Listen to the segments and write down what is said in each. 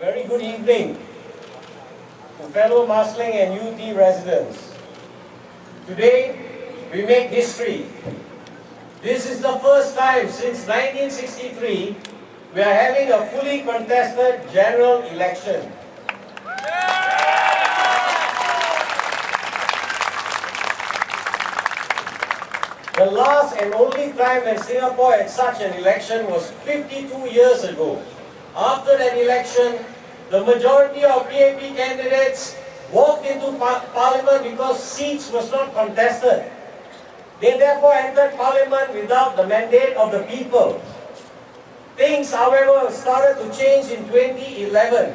very good evening to fellow Marsiling and UT residents. Today, we make history. This is the first time since 1963 we are having a fully contested general election. The last and only time that Singapore had such an election was 52 years ago. After that election, the majority of PAP candidates walked into Parliament because seats was not contested. They therefore entered Parliament without the mandate of the people. Things, however, started to change in 2011,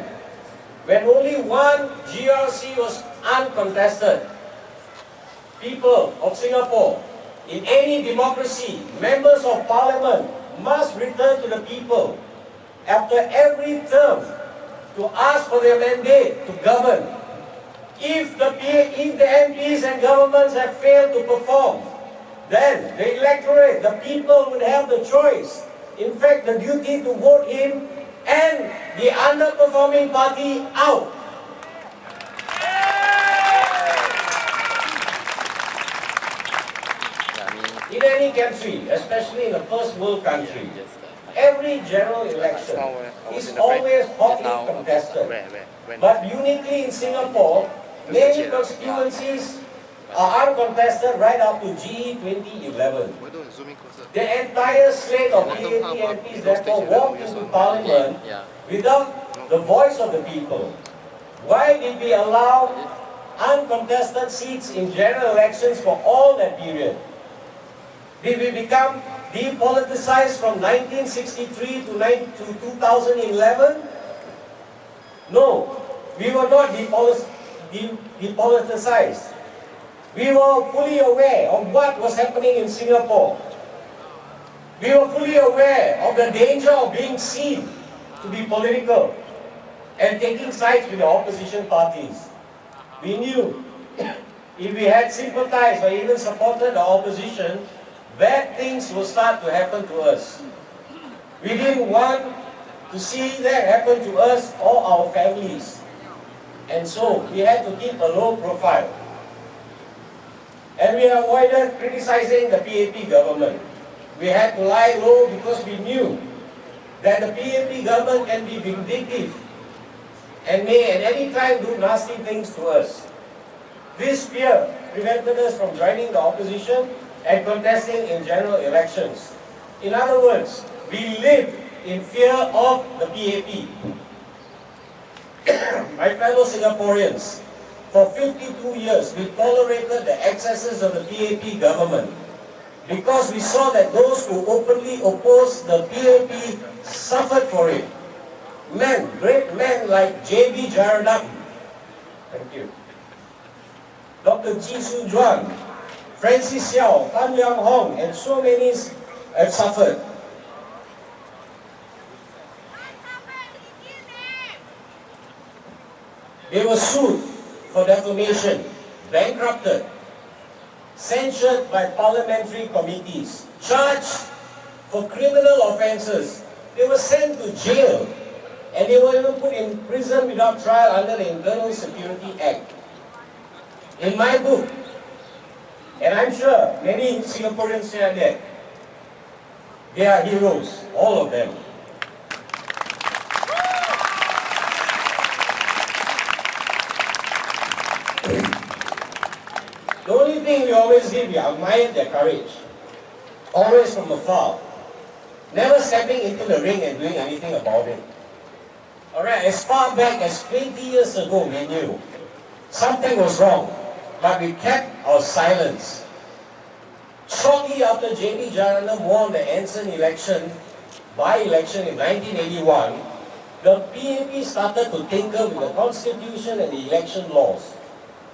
when only one GRC was uncontested. People of Singapore, in any democracy, members of Parliament must return to the people after every term to ask for their mandate to govern. If the MPs and governments have failed to perform, then the electorate, the people would have the choice, in fact the duty to vote him and the underperforming party out. In any country, especially in a first world country, every general election is always hotly contested. But uniquely in Singapore, many constituencies are uncontested right up to GE 2011. The entire slate of PAP MPs therefore walked into Parliament without the voice of the people. Why did we allow uncontested seats in general elections for all that period? Did we become depoliticized from 1963 to 2011? No, we were not depoliticized. We were fully aware of what was happening in Singapore. We were fully aware of the danger of being seen to be political and taking sides with the opposition parties. We knew if we had sympathized or even supported the opposition, bad things will start to happen to us. We didn't want to see that happen to us or our families. And so we had to keep a low profile. And we avoided criticizing the PAP government. We had to lie low because we knew that the PAP government can be vindictive and may at any time do nasty things to us. This fear prevented us from joining the opposition and contesting in general elections. In other words, we lived in fear of the PAP. My fellow Singaporeans, for 52 years we tolerated the excesses of the PAP government because we saw that those who openly opposed the PAP suffered for it. Men, great men like GB GE2015, thank you, Dr. Ji Su Juan, Francis Xiao, Tan Liang Hong, and so many have suffered. They were sued for defamation, bankrupted, censured by parliamentary committees, charged for criminal offences. They were sent to jail, and they were even put in prison without trial under the Internal Security Act. In my book, and I'm sure many Singaporeans share that, they are heroes, all of them. The only thing we always did, we admired their courage, always from afar, never stepping into the ring and doing anything about it. Alright, as far back as 20 years ago, we knew something was wrong, but we kept our silence. Shortly after GB GE2015 won the Anson election, by-election in 1981, the PAP started to tinker with the constitution and the election laws.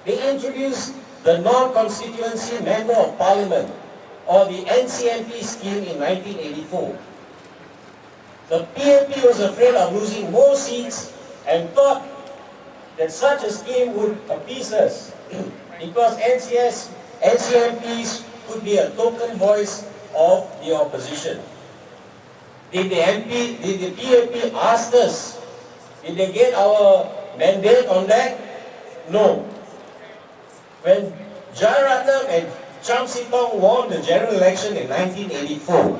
They introduced the non-constituency member of parliament, or the NCMP scheme in 1984. The PAP was afraid of losing more seats and thought that such a scheme would appease us because NCMPs could be a token voice of the opposition. Did the PAP ask us Did they get our mandate on that? No. When Jayaratnam and Cham Sitong won the general election in 1984,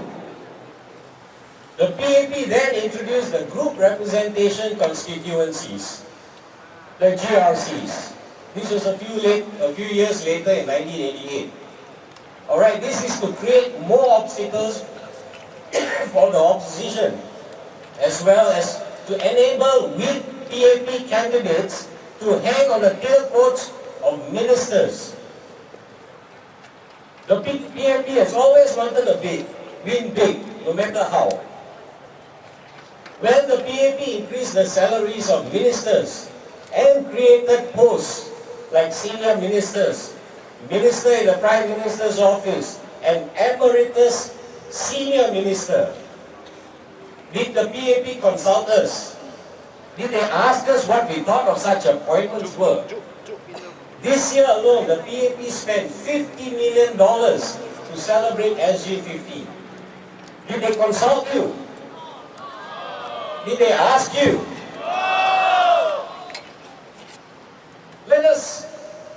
the PAP then introduced the group representation constituencies, the GRCs. This was a few years later in 1988. Alright, this is to create more obstacles for the opposition, as well as to enable weak PAP candidates to hang on the tailcoats of ministers. The PAP has always wanted to win big, no matter how. When the PAP increased the salaries of ministers and created posts like senior ministers, minister in the Prime Minister's office, and emeritus senior minister, did the PAP consult us? Did they ask us what we thought of such appointments were? This year alone, the PAP spent $50 million to celebrate SG15. Did they consult you? Did they ask you? Let us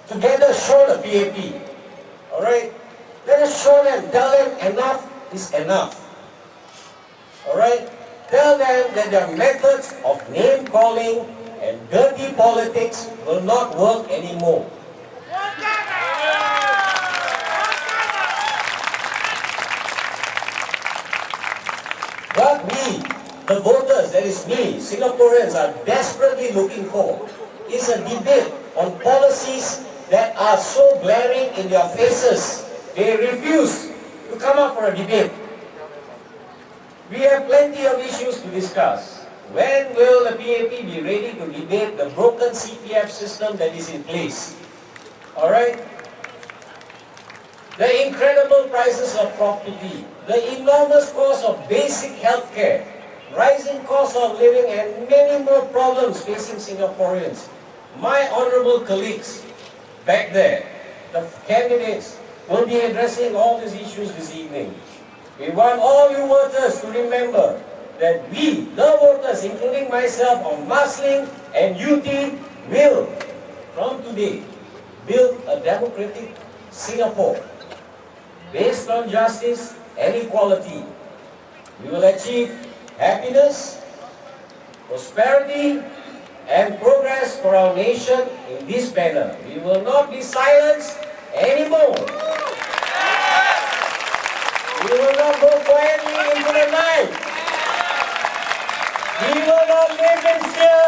together show the PAP. Alright? Let us show them, tell them enough is enough. Alright? Tell them that their methods of name calling and dirty politics will not work anymore. What we, the voters, that is me, Singaporeans, are desperately looking for is a debate on policies that are so glaring in their faces, they refuse to come up for a debate. We have plenty of issues to discuss. When will the PAP be ready to debate the broken CPF system that is in place? Alright? The incredible prices of property, the enormous cost of basic health care, rising cost of living, and many more problems facing Singaporeans. My honorable colleagues back there, the candidates, will be addressing all these issues this evening. We want all you voters to remember that we, the voters, including myself, on Masling and UT, will, from today, build a democratic Singapore based on justice and equality. We will achieve happiness, prosperity, and progress for our nation in this manner. We will not be silenced anymore. We will not go quietly into the night. We will not live in fear